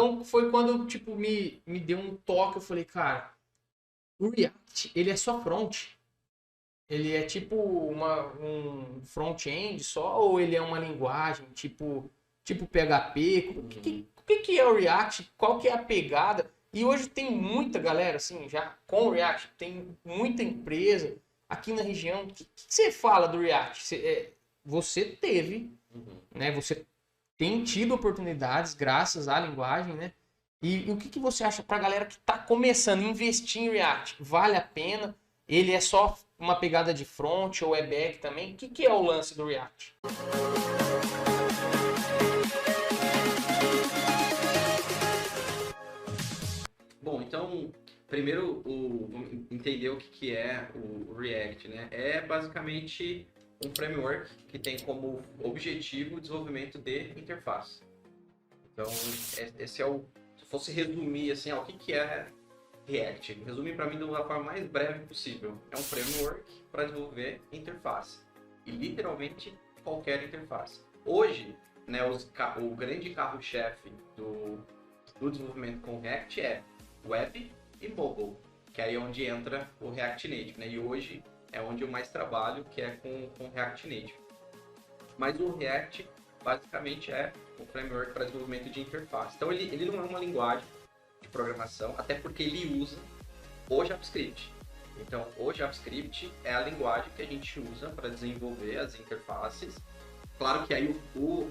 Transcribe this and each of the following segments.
Então foi quando, tipo, me deu um toque, eu falei, cara, o React, ele é só front. Ele é tipo um front-end só, ou ele é uma linguagem tipo PHP? O que é o React? Qual que é a pegada? E hoje tem muita galera, assim, já com o React, tem muita empresa aqui na região. O que você fala do React? Você teve, né? Você tem tido oportunidades graças à linguagem, né? E o que você acha para a galera que está começando a investir em React? Vale a pena? Ele é só uma pegada de front ou é back também? O que é o lance do React? Bom, então, primeiro vamos entender o que é o React, né? É basicamente um framework que tem como objetivo o desenvolvimento de interface. Então, esse é o... Se fosse resumir assim, o que é React? Resumir para mim de uma forma mais breve possível. É um framework para desenvolver interface. E literalmente qualquer interface. Hoje, né, o grande carro-chefe do desenvolvimento com React é web e mobile, que é aí onde entra o React Native, né? E hoje é onde eu mais trabalho, que é com React Native. Mas o React basicamente é um framework para desenvolvimento de interface. Então ele não é uma linguagem de programação, até porque ele usa o JavaScript. Então o JavaScript é a linguagem que a gente usa para desenvolver as interfaces. Claro que aí o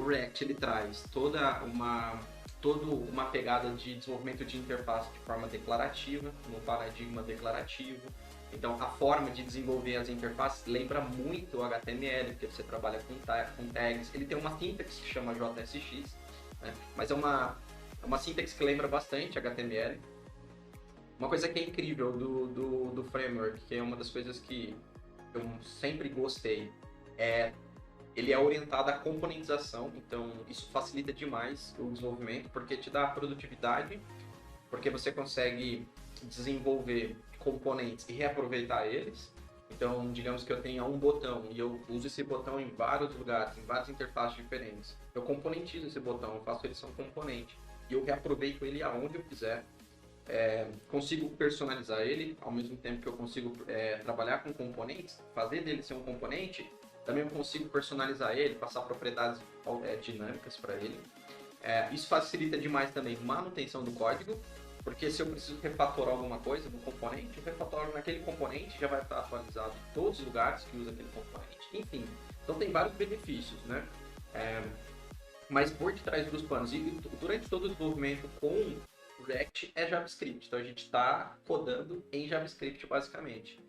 React ele traz toda uma pegada de desenvolvimento de interface de forma declarativa, no paradigma declarativo. Então, a forma de desenvolver as interfaces lembra muito o HTML, porque você trabalha com tags. Ele tem uma sintaxe que chama JSX, né? Mas é uma sintaxe que lembra bastante HTML. Uma coisa que é incrível do framework, que é uma das coisas que eu sempre gostei, ele é orientado à componentização, então isso facilita demais o desenvolvimento, porque te dá produtividade, porque você consegue desenvolver componentes e reaproveitar eles. Então, digamos que eu tenha um botão e eu uso esse botão em vários lugares, em várias interfaces diferentes. Eu componentizo esse botão, eu faço ele ser um componente e eu reaproveito ele aonde eu quiser. Consigo personalizar ele, ao mesmo tempo que eu consigo trabalhar com componentes, fazer dele ser um componente. Também eu consigo personalizar ele, passar propriedades dinâmicas para ele. Isso facilita demais também a manutenção do código, porque se eu preciso refatorar alguma coisa no componente, eu refatoro naquele componente, já vai estar atualizado em todos os lugares que usa aquele componente. Enfim, então tem vários benefícios, né? Mas por detrás dos panos, e durante todo o desenvolvimento com o React é JavaScript, então a gente está codando em JavaScript basicamente.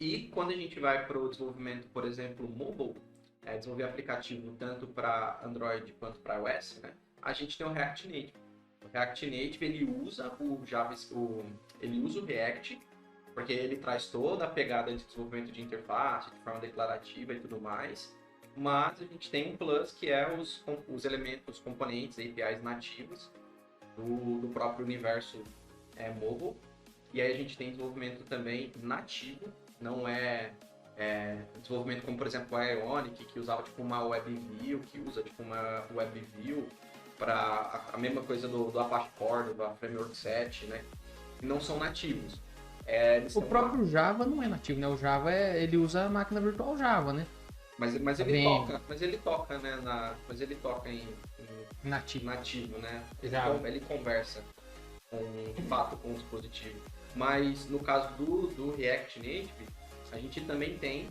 E quando a gente vai para o desenvolvimento, por exemplo, mobile, desenvolver aplicativo tanto para Android quanto para iOS, né, a gente tem o React Native. O React Native ele usa ele usa o React, porque ele traz toda a pegada de desenvolvimento de interface, de forma declarativa e tudo mais. Mas a gente tem um plus que é os elementos, os componentes, APIs nativos do próprio universo mobile. E aí a gente tem desenvolvimento também nativo. Não desenvolvimento como, por exemplo, a Ionic, que usava tipo uma WebView, que usa tipo uma WebView para a mesma coisa do Apache Core, do Framework 7, né? Não são nativos. O próprio Java não é nativo, né? O Java ele usa a máquina virtual Java, né? Mas ele toca, né? Mas ele toca em nativo, né? Ele conversa de fato com o dispositivo. Mas no caso do React Native, a gente também tem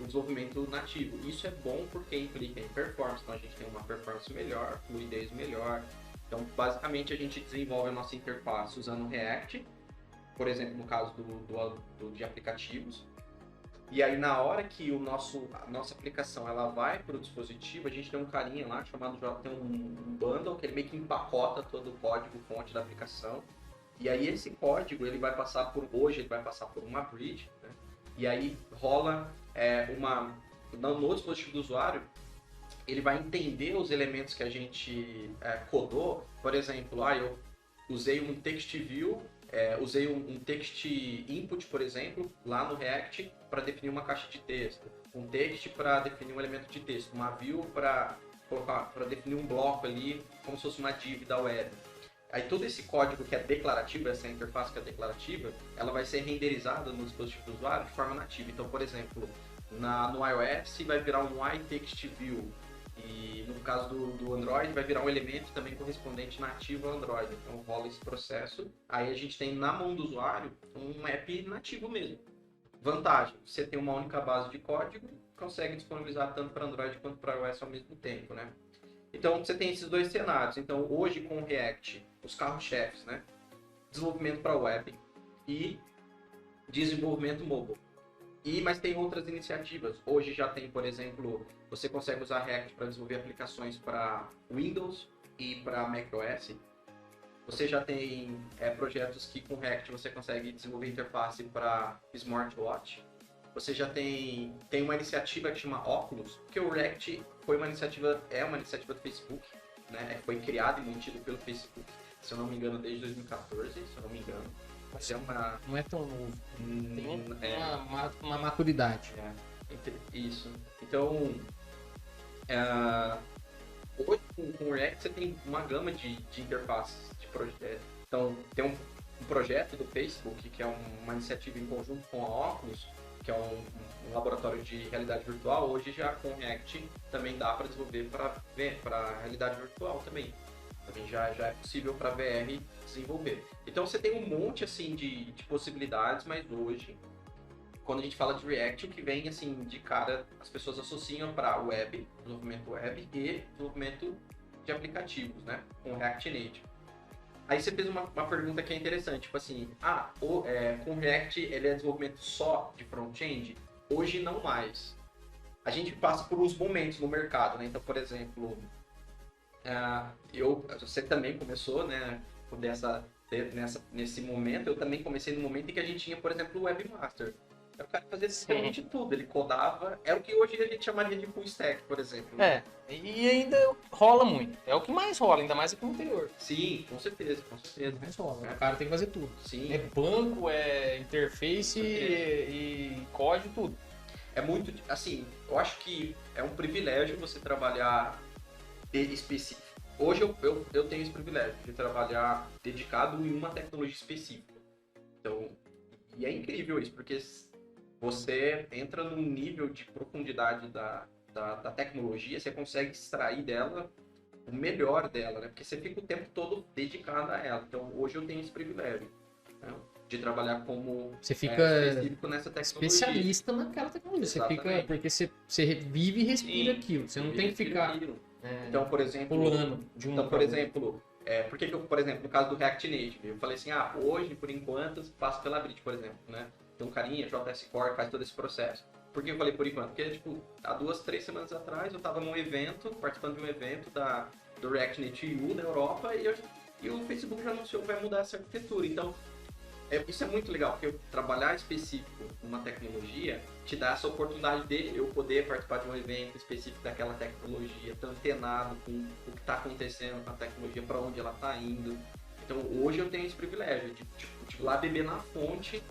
o desenvolvimento nativo. Isso é bom porque implica em performance, então a gente tem uma performance melhor, fluidez melhor. Então, basicamente, a gente desenvolve a nossa interface usando o React, por exemplo, no caso de aplicativos. E aí, na hora que a nossa aplicação ela vai para o dispositivo, a gente tem um carinha lá chamado, tem um bundle, que ele meio que empacota todo o código fonte da aplicação. E aí esse código ele vai passar por uma bridge, né? E aí rola no dispositivo do usuário, ele vai entender os elementos que a gente codou. Por exemplo, eu usei um text view, usei um text input, por exemplo, lá no React para definir uma caixa de texto, um text para definir um elemento de texto, uma view para colocar, para definir um bloco ali, como se fosse uma div da web. Aí todo esse código que é declarativo, essa interface que é declarativa, ela vai ser renderizada no dispositivo do usuário de forma nativa. Então, por exemplo, no iOS vai virar um iTextView. E no caso do Android vai virar um elemento também correspondente nativo ao Android. Então rola esse processo. Aí a gente tem na mão do usuário um app nativo mesmo. Vantagem, você tem uma única base de código, consegue disponibilizar tanto para Android quanto para iOS ao mesmo tempo, né? Então você tem esses dois cenários. Então hoje com o React, os carros-chefes, né? Desenvolvimento para web e desenvolvimento mobile. Mas tem outras iniciativas. Hoje já tem, por exemplo, você consegue usar React para desenvolver aplicações para Windows e para macOS. Você já tem projetos que com React você consegue desenvolver interface para smartwatch. Você já tem uma iniciativa que chama Oculus, porque o React é uma iniciativa do Facebook, né? Foi criado e mantido pelo Facebook, se eu não me engano, desde 2014, se eu não me engano. Mas não é tão novo. Tem uma maturidade. Isso. Então, hoje com o React você tem uma gama de interfaces de projeto. Então, tem um projeto do Facebook, que é uma iniciativa em conjunto com a Oculus, que é um laboratório de realidade virtual. Hoje já com o React também dá para desenvolver para realidade virtual também. Também já é possível para VR desenvolver. Então você tem um monte assim de possibilidades, mas hoje, quando a gente fala de React, o que vem assim de cara, as pessoas associam para web, desenvolvimento web e desenvolvimento de aplicativos, né? Com React Native. Aí você fez uma pergunta que é interessante, tipo assim, com React ele é desenvolvimento só de front-end? Hoje não mais. A gente passa por uns momentos no mercado, né? Então, por exemplo, você também começou, né, nesse momento. Eu também comecei no momento em que a gente tinha, por exemplo, o Webmaster. O cara fazia realmente tudo, ele codava, é o que hoje a gente chamaria de full stack, por exemplo. E ainda rola muito, é o que mais rola, ainda mais aqui no interior. Sim, com certeza. Mais rola, o cara tem que fazer tudo. Sim. É banco, é interface e código, tudo. É muito, assim, eu acho que é um privilégio você trabalhar específico. Hoje eu tenho esse privilégio de trabalhar dedicado em uma tecnologia específica. Então, e é incrível isso, porque você entra num nível de profundidade da tecnologia, você consegue extrair dela o melhor dela, né? Porque você fica o tempo todo dedicado a ela. Então, hoje eu tenho esse privilégio, né, de trabalhar como você fica específico nessa tecnologia. Especialista naquela tecnologia. Você fica, porque você vive e respira aquilo. Você não tem que ficar então, por exemplo, pulando de um então, por exemplo, por que eu, por exemplo, no caso do React Native, eu falei assim, hoje, por enquanto, eu passo pela Bridge, por exemplo, né? Tem um carinha, JS Core, faz todo esse processo. Por que eu falei por enquanto? Porque, tipo, há 2, 3 semanas atrás, eu estava num evento, participando de um evento do React Native U na Europa, e o Facebook já anunciou que vai mudar essa arquitetura. Então, isso é muito legal, porque trabalhar específico numa tecnologia te dá essa oportunidade de eu poder participar de um evento específico daquela tecnologia, estar antenado com o que está acontecendo com a tecnologia, para onde ela está indo. Então hoje eu tenho esse privilégio de ir lá beber na fonte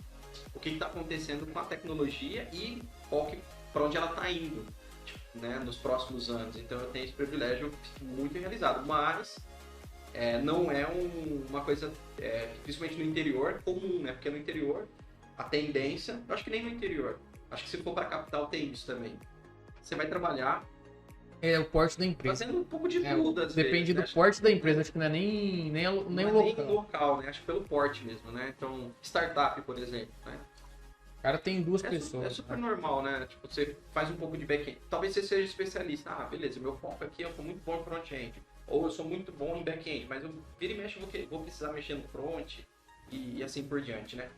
o que está acontecendo com a tecnologia e para onde ela está indo, né, nos próximos anos. Então eu tenho esse privilégio muito realizado, mas não é uma coisa, principalmente no interior, comum, né? Porque no interior, a tendência, eu acho que nem no interior, acho que se for para a capital tem isso também. Você vai trabalhar o porte da empresa. fazendo um pouco de tudo, às depende vezes, do porte da empresa, acho que não é nem o local. Né? Acho que pelo porte mesmo, né? Então, startup, por exemplo, né? O cara tem 2 pessoas. É super normal, né? Tipo, você faz um pouco de back-end. Talvez você seja especialista. Beleza, meu foco aqui, eu sou muito bom em front-end. Ou eu sou muito bom em back-end, mas eu vira e mexe, vou precisar mexer no front e assim por diante, né?